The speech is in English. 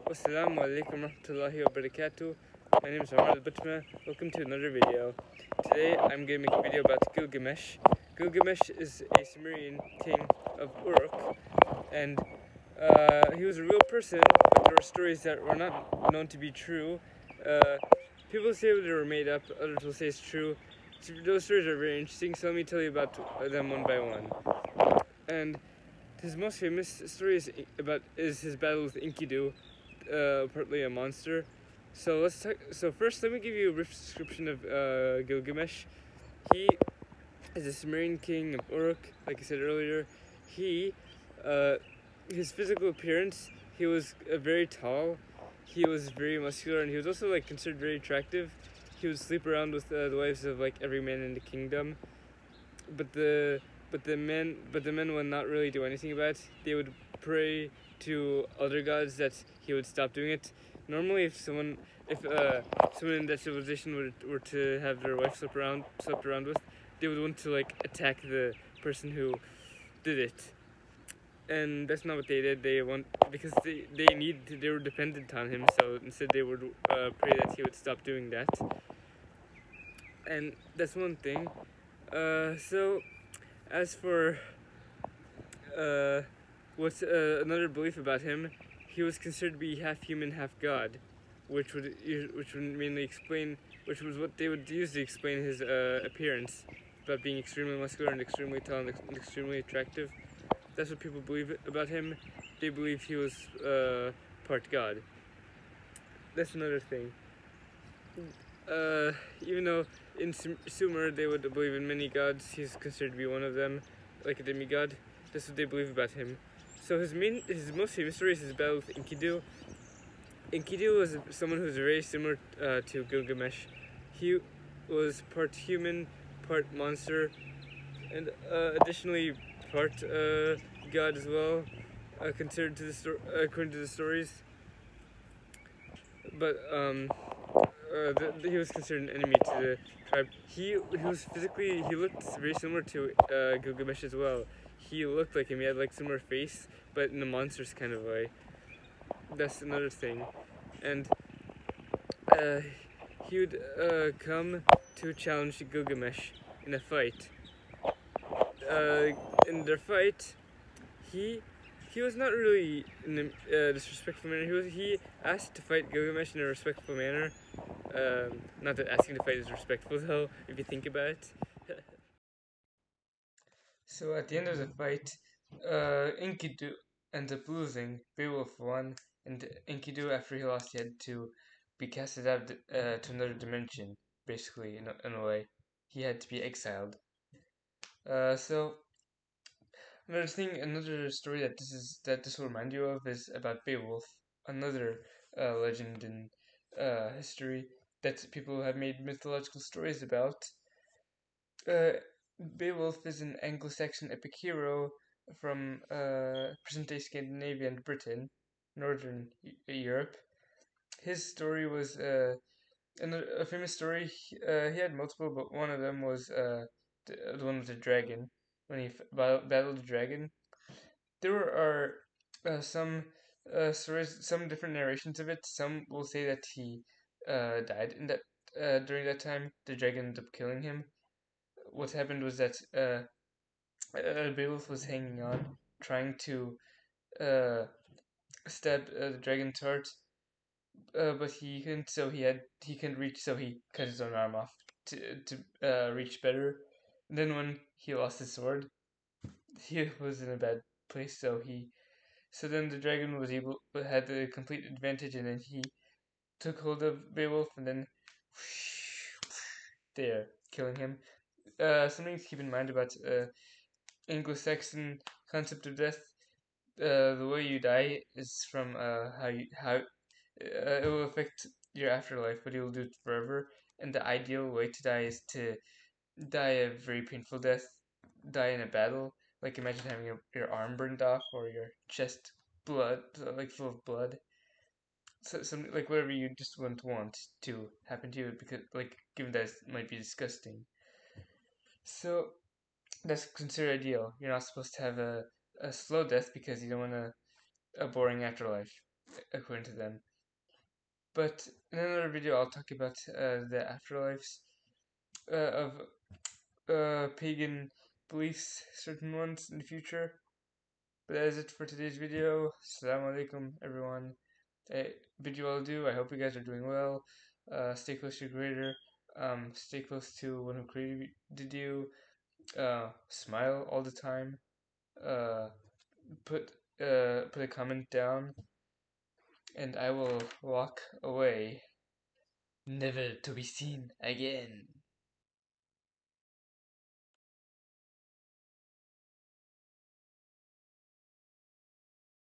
Wassalamu alaikum warahmatullahi wabarakatuh. My name is Omar al-Butma. Welcome to another video. Today I'm going to make a video about Gilgamesh. Gilgamesh is a Sumerian king of Uruk, and he was a real person, but there were stories that were not known to be true. People say they were made up, others will say it's true. So those stories are very interesting, so let me tell you about them one by one. And his most famous story is his battle with Enkidu, partly a monster. So first, let me give you a brief description of Gilgamesh. He is a Sumerian king of Uruk, like I said earlier. Uh, his physical appearance, he was very tall. He was very muscular, and he was also considered very attractive. He would sleep around with the wives of every man in the kingdom, but the men would not really do anything about it. They would pray to other gods that he would stop doing it. Normally, if someone in that civilization were to have their wife slept around with, they would want to attack the person who did it. And that's not what they did. Because they were dependent on him. So instead, they would pray that he would stop doing that. And that's one thing. So as for what's another belief about him, he was considered to be half human, half god, which would mainly explain, which was what they would use to explain his appearance, about being extremely muscular and extremely tall and extremely attractive. That's what people believe about him. They believe he was part god. That's another thing. Even though in Sumer they would believe in many gods, he's considered to be one of them, like a demigod. That's what they believe about him. So his most famous story is his battle with Enkidu. Enkidu was someone who was very similar to Gilgamesh. He was part human, part monster, and additionally part god as well, considered to according to the stories. But he was considered an enemy to the tribe. He looked very similar to Gilgamesh as well. He looked like him. He had similar face, but in a monstrous kind of way. That's another thing. And he would come to challenge Gilgamesh in a fight. In their fight, he was not really in a disrespectful manner. He asked to fight Gilgamesh in a respectful manner. Not that asking to fight is respectful, though, if you think about it. So at the end of the fight, Enkidu ends up losing. Beowulf won, and Enkidu, after he lost, he had to be casted out to another dimension, basically, in a way. He had to be exiled. So another story that this will remind you of is about Beowulf, another legend in history that people have made mythological stories about. Uh, Beowulf is an Anglo-Saxon epic hero from present-day Scandinavia and Britain, northern Europe. His story was a famous story. He had multiple, but one of them was the one with the dragon. When he battled the dragon, there are some stories, some different narrations of it. Some will say that he died in that during that time. The dragon ended up killing him. What happened was that Beowulf was hanging on, trying to uh, stab the dragon's heart, but he couldn't. He couldn't reach, so he cut his own arm off to reach better. And then when he lost his sword, he was in a bad place. So then the dragon had the complete advantage, and then he took hold of Beowulf, and then there, killing him. Something to keep in mind about Anglo-Saxon concept of death. The way you die is from how it will affect your afterlife, but you'll do it forever. And the ideal way to die is to die a very painful death, die in a battle. Like imagine having your arm burned off or your chest full of blood. So something like whatever you just wouldn't want to happen to you, because given that it might be disgusting. So that's considered ideal. You're not supposed to have a slow death because you don't want a boring afterlife. according to them. But in another video, I'll talk about the afterlives of pagan beliefs, certain ones in the future. But that is it for today's video. Assalamu alaikum, everyone. Video I'll do. I hope you guys are doing well. Stay close to your creator. Stay close to one who created you. Smile all the time. Put a comment down, and I will walk away, never to be seen again.